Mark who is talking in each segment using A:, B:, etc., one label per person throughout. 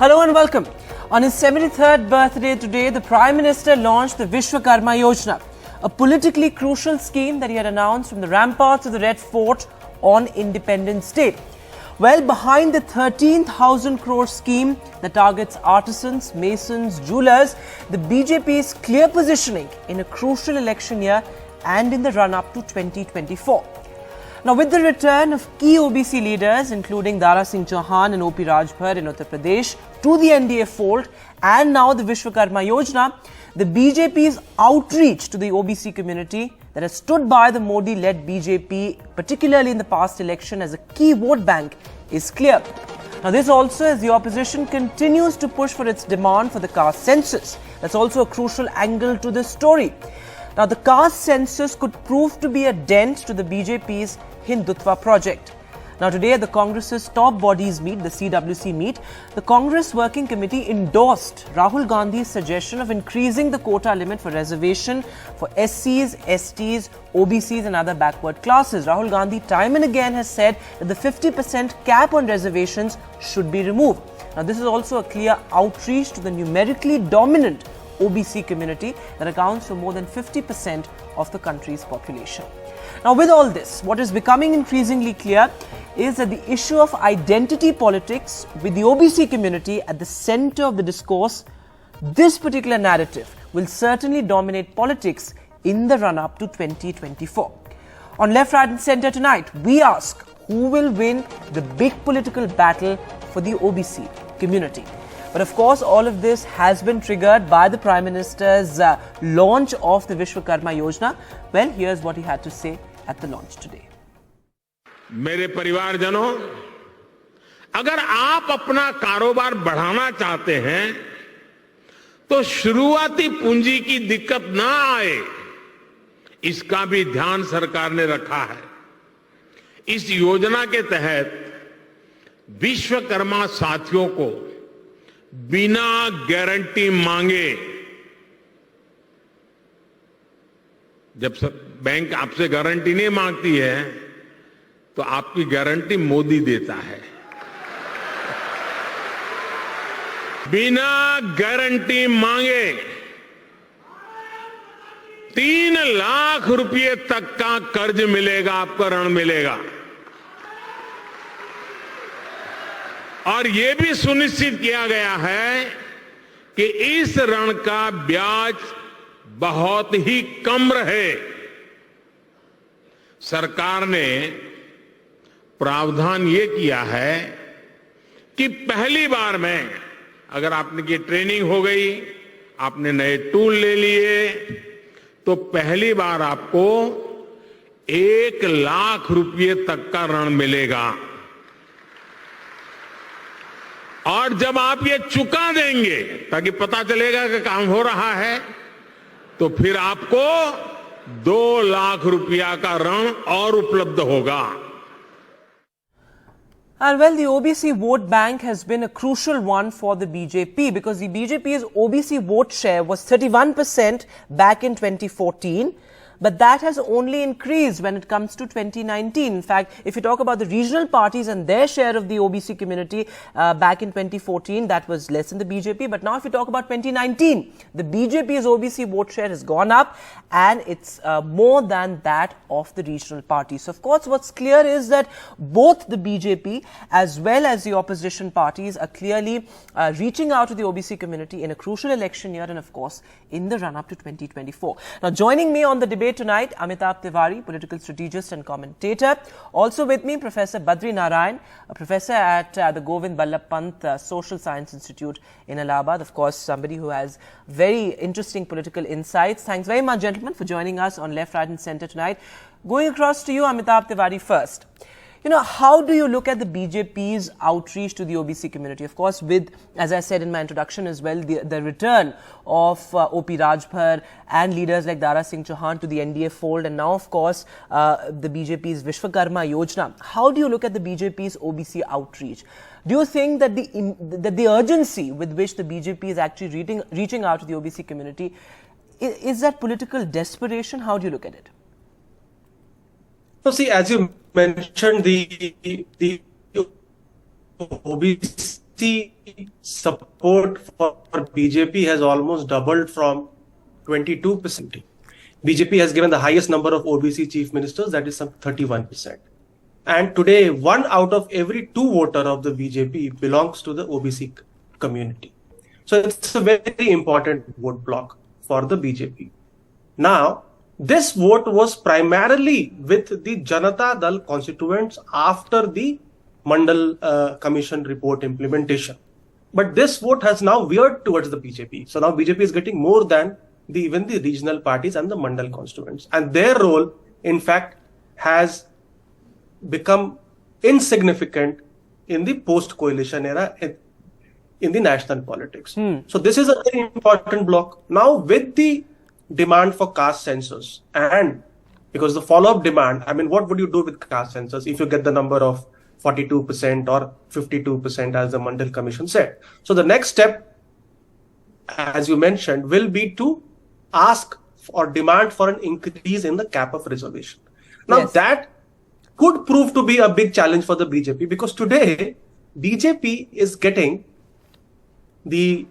A: Hello and welcome. On his 73rd birthday today, the Prime Minister launched the Vishwakarma Yojana, a politically crucial scheme that he had announced from the ramparts of the Red Fort on Independence Day. Well, behind the 13,000 crore scheme that targets artisans, masons, jewelers, the BJP's clear positioning in a crucial election year and in the run-up to 2024. Now, with the return of key OBC leaders, including Dara Singh Chauhan and OP Rajbhar in Uttar Pradesh, to the NDA fold, and now the Vishwakarma Yojana, the BJP's outreach to the OBC community that has stood by the Modi-led BJP, particularly in the past election, as a key vote bank, is clear. Now, this also as the opposition continues to push for its demand for the caste census. That's also a crucial angle to this story. Now, the caste census could prove to be a dent to the BJP's Hindutva project. Now, today at the Congress's top bodies meet, the CWC meet, the Congress Working Committee endorsed Rahul Gandhi's suggestion of increasing the quota limit for reservation for SCs, STs, OBCs and other backward classes. Rahul Gandhi time and again has said that the 50% cap on reservations should be removed. Now, this is also a clear outreach to the numerically dominant OBC community that accounts for more than 50% of the country's population. Now, with all this, what is becoming increasingly clear is that the issue of identity politics with the OBC community at the center of the discourse, this particular narrative will certainly dominate politics in the run-up to 2024. On Left, Right and Centre tonight, we ask who will win the big political battle for the OBC community. But of course, all of this has been triggered by the Prime Minister's launch of the Vishwakarma Yojana. Well, here's what he had to say at the launch today.
B: मेरे परिवारजनों, अगर आप अपना कारोबार बढ़ाना चाहते हैं तो शुरुआती पूंजी की दिक्कत ना आए, इसका भी ध्यान सरकार ने रखा है। इस योजना के तहत विश्वकर्मा साथियों को बिना गारंटी मांगे, जब बैंक आपसे गारंटी नहीं मांगती है तो आपकी गारंटी मोदी देता है। बिना गारंटी मांगे 3 लाख रुपए तक का कर्ज मिलेगा, आपको ऋण मिलेगा। और यह भी सुनिश्चित किया गया है कि इस ऋण का ब्याज बहुत ही कम रहे। सरकार ने प्रावधान ये किया है कि पहली बार में अगर आपने की ट्रेनिंग हो गई, आपने नए टूल ले लिए, तो पहली बार आपको 1 लाख रुपए तक का ऋण मिलेगा। और जब आप ये चुका देंगे ताकि पता चलेगा कि काम हो रहा है, तो फिर आपको 2 लाख रुपया का ऋण और उपलब्ध होगा।
A: And well, the OBC vote bank has been a crucial one for the BJP because the BJP's OBC vote share was 31% back in 2014. But that has only increased when it comes to 2019. In fact, if you talk about the regional parties and their share of the OBC community back in 2014, that was less in the BJP. But now if you talk about 2019, the BJP's OBC vote share has gone up and it's more than that of the regional parties. So of course, what's clear is that both the BJP as well as the opposition parties are clearly reaching out to the OBC community in a crucial election year and of course in the run-up to 2024. Now, joining me on the debate tonight, Amitabh Tiwari, political strategist and commentator. Also with me, Professor Badri Narayan, a professor at the Govind Ballabh Pant Social Science Institute in Allahabad. Of course, somebody who has very interesting political insights. Thanks very much, gentlemen, for joining us on Left, Right and Centre tonight. Going across to you, Amitabh Tiwari first. You know, how do you look at the BJP's outreach to the OBC community? Of course, with, as I said in my introduction as well, the return of OP Rajbhar and leaders like Dara Singh Chauhan to the NDA fold, and now, of course, the BJP's Vishwakarma Yojana. How do you look at the BJP's OBC outreach? Do you think that the urgency with which the BJP is actually reaching out to the OBC community, is that political desperation? How do you look at it?
C: So, see, as you mentioned, the OBC OBC support for BJP has almost doubled from 22%. BJP has given the highest number of OBC chief ministers, that is some 31%. And today, 1 out of every 2 voter of the BJP belongs to the OBC community. So it's a very important vote block for the BJP. Now, this vote was primarily with the Janata Dal constituents after the Mandal Commission report implementation. But this vote has now veered towards the BJP. So now BJP is getting more than even the regional parties and the Mandal constituents. And their role, in fact, has become insignificant in the post-coalition era in the national politics. So this is a very important block. Now with the demand for caste census, and because the follow-up demand, I mean, what would you do with caste census if you get the number of 42% or 52% as the Mandal Commission said? So the next step, as you mentioned, will be to ask or demand for an increase in the cap of reservation. Now that could prove to be a big challenge for the BJP, because today BJP is getting the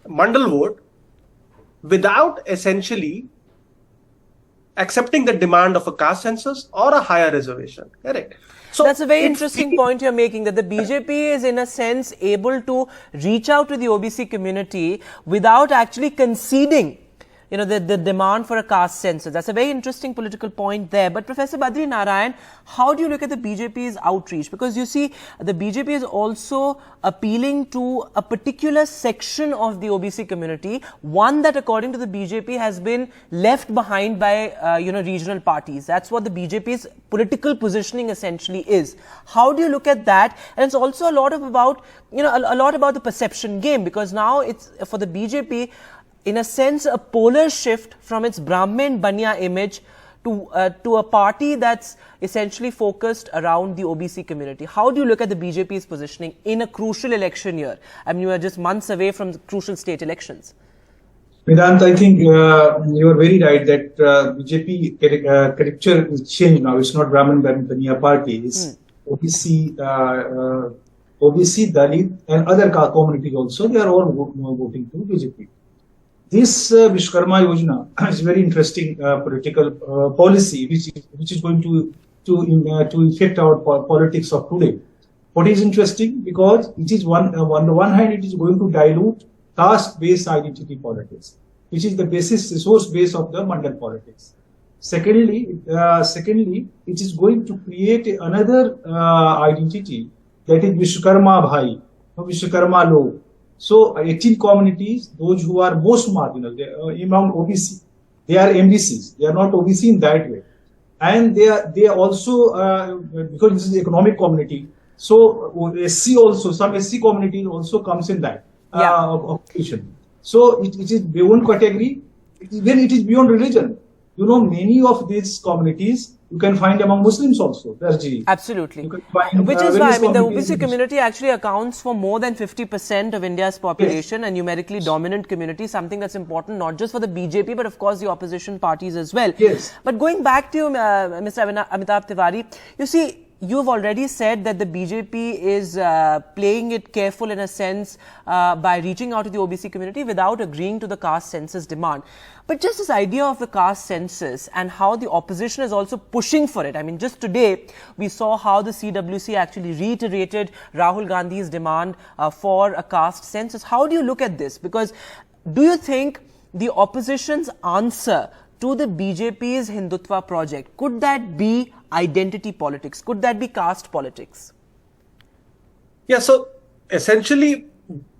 C: Mandal vote without essentially accepting the demand of a caste census or a higher reservation. Correct. So
A: that's a very interesting point you're making, that the BJP is in a sense able to reach out to the OBC community without actually conceding, you know, the demand for a caste census. That's a very interesting political point there. But Professor Badri Narayan, how do you look at the BJP's outreach? Because you see, the BJP is also appealing to a particular section of the OBC community, one that according to the BJP has been left behind by, regional parties. That's what the BJP's political positioning essentially is. How do you look at that? And it's also a lot about the perception game, because now it's for the BJP, in a sense, a polar shift from its Brahmin Banya image to a party that's essentially focused around the OBC community. How do you look at the BJP's positioning in a crucial election year? I mean, you are just months away from the crucial state elections.
D: Vedant, I think you are very right that BJP character is changed now. It's not Brahmin Banya party. It's OBC, Dalit and other communities also. They are all voting to BJP. This Vishwakarma Yojana is very interesting political policy, which is going to affect our politics of today. What is interesting, because it is on the one hand, it is going to dilute caste-based identity politics, which is the basis, resource base of the Mandal politics. Secondly, it is going to create another identity, that is Vishwakarma Bhai, Vishwakarma Log. So 18 communities, those who are most marginal, among OBC, they are MBCs. They are not OBC in that way, and they are also because this is the economic community. So SC also, some SC community also comes in that occupation. So it is beyond category. Then it is beyond religion. You know, many of these communities you can find among Muslims also.
A: Absolutely. Which is why, I mean, the OBC community actually accounts for more than 50% of India's population, a numerically dominant community, something that's important not just for the BJP, but of course the opposition parties as well.
D: Yes.
A: But going back to Mr. Amitabh Tiwari, you see, you've already said that the BJP is playing it careful in a sense by reaching out to the OBC community without agreeing to the caste census demand. But just this idea of the caste census and how the opposition is also pushing for it. I mean, just today we saw how the CWC actually reiterated Rahul Gandhi's demand for a caste census. How do you look at this? Because do you think the opposition's answer to the BJP's Hindutva project, could that be identity politics? Could that be caste politics?
C: Yeah, so essentially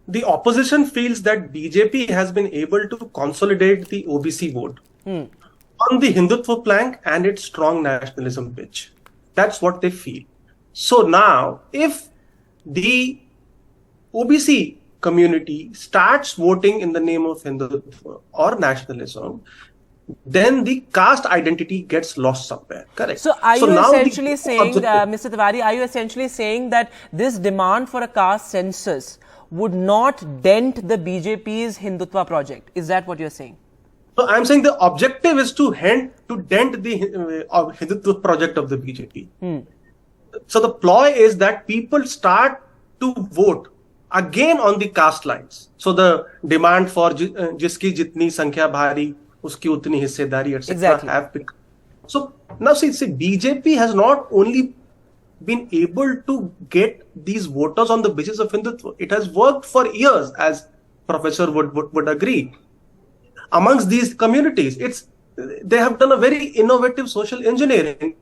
C: the opposition feels that BJP has been able to consolidate the OBC vote on the Hindutva plank and its strong nationalism pitch. That's what they feel. So now, if the OBC community starts voting in the name of Hindutva or nationalism, then the caste identity gets lost somewhere. Correct.
A: So are you essentially saying, Mr. Tiwari, are you essentially saying that this demand for a caste census would not dent the BJP's Hindutva project? Is that what you're saying?
C: So I'm saying the objective is to dent the Hindutva project of the BJP. So the ploy is that people start to vote again on the caste lines. So the demand for jiski jitni sankhya bhari, uski utni hissedari, etc.
A: Exactly.
C: have become. So now see, BJP has not only been able to get these voters on the basis of Hindutva. It has worked for years, as Professor would agree. Amongst these communities, they have done a very innovative social engineering,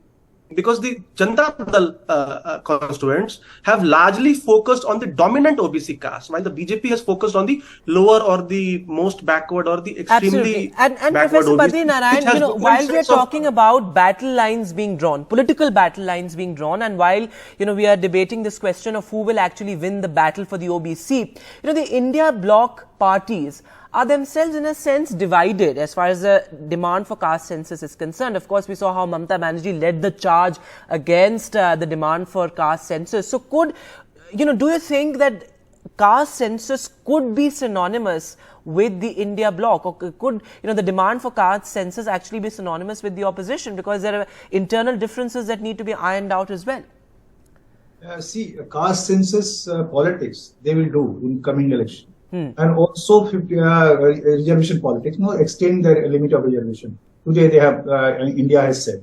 C: because the Janata Dal constituents have largely focused on the dominant OBC caste, while the BJP has focused on the lower or the most backward or the extremely
A: and
C: backward
A: Professor
C: OBC.
A: Badri Narayan, while we are talking about battle lines being drawn, political battle lines being drawn, and while we are debating this question of who will actually win the battle for the OBC, the India bloc parties are themselves in a sense divided as far as the demand for caste census is concerned. Of course, we saw how Mamata Banerjee led the charge against the demand for caste census. So do you think that caste census could be synonymous with the India bloc, or could the demand for caste census actually be synonymous with the opposition, because there are internal differences that need to be ironed out as well?
D: Caste census politics they will do in coming election. And also reservation politics, extend the limit of reservation. Today they have, India has said.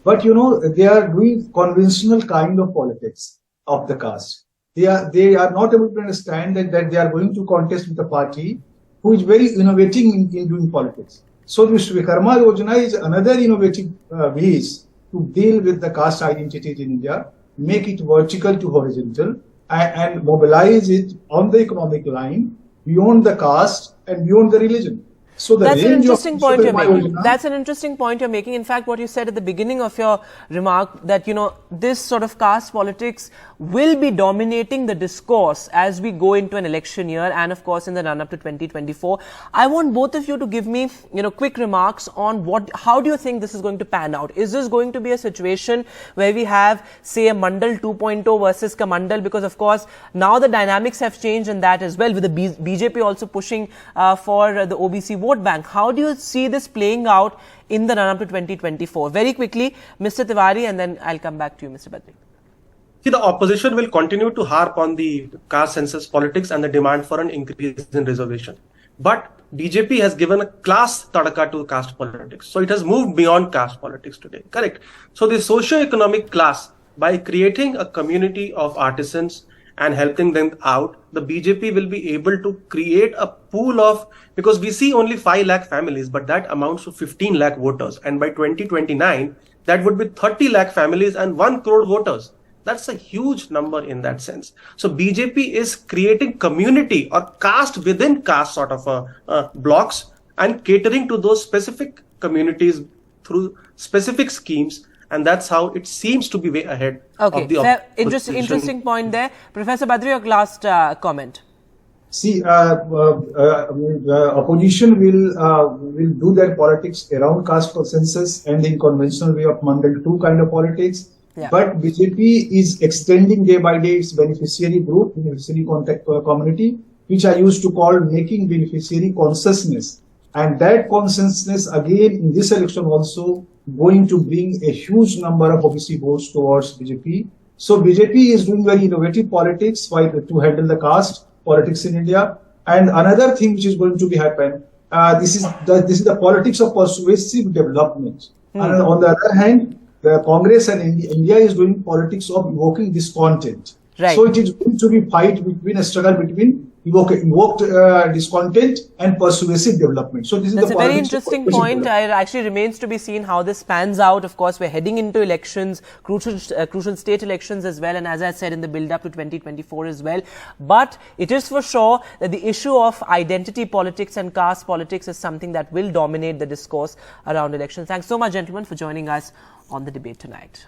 D: But they are doing conventional kind of politics of the caste. They are not able to understand that they are going to contest with a party who is very innovating in doing politics. So this Vishwakarma Yojana is another innovative ways to deal with the caste identities in India, make it vertical to horizontal, and mobilize it on the economic line, beyond the caste and beyond the religion. So
A: that's an interesting point you're making. That's an interesting point you're making. In fact, what you said at the beginning of your remark, that this sort of caste politics will be dominating the discourse as we go into an election year, and of course in the run up to 2024. I want both of you to give me quick remarks on how do you think this is going to pan out? Is this going to be a situation where we have, say, a Mandal 2.0 versus Kamandal? Because of course now the dynamics have changed in that as well, with the BJP also pushing for the OBC vote bank. How do you see this playing out in the run-up to 2024? Very quickly, Mr. Tiwari, and then I'll come back to you, Mr. Badri.
C: See, the opposition will continue to harp on the caste census politics and the demand for an increase in reservation. But BJP has given a class tadaka to caste politics. So it has moved beyond caste politics today. Correct. So the socio-economic class, by creating a community of artisans and helping them out, the BJP will be able to create a pool of, because we see only 5 lakh families, but that amounts to 15 lakh voters. And by 2029, that would be 30 lakh families and 1 crore voters. That's a huge number in that sense. So BJP is creating community or caste within caste sort of blocks, and catering to those specific communities through specific schemes. And that's how it seems to be way ahead of the opposition.
A: Interesting point there. Professor Badri, your last comment.
D: See, opposition will do their politics around caste census and in conventional way of Mandal 2 kind of politics. Yeah. But BJP is extending day by day its beneficiary group, beneficiary contact community, which I used to call making beneficiary consciousness. And that consciousness again in this election also going to bring a huge number of OBC votes towards BJP. So BJP is doing very innovative politics to handle the caste politics in India. And another thing which is going to be happen, this is the politics of persuasive development. And on the other hand, the Congress and India is doing politics of evoking discontent. Right. So it is going to be a struggle between evoked discontent and persuasive development. So this
A: is a very interesting point. It actually remains to be seen how this pans out. Of course, we're heading into elections, crucial state elections as well, and as I said, in the build-up to 2024 as well. But it is for sure that the issue of identity politics and caste politics is something that will dominate the discourse around elections. Thanks so much, gentlemen, for joining us on the debate tonight.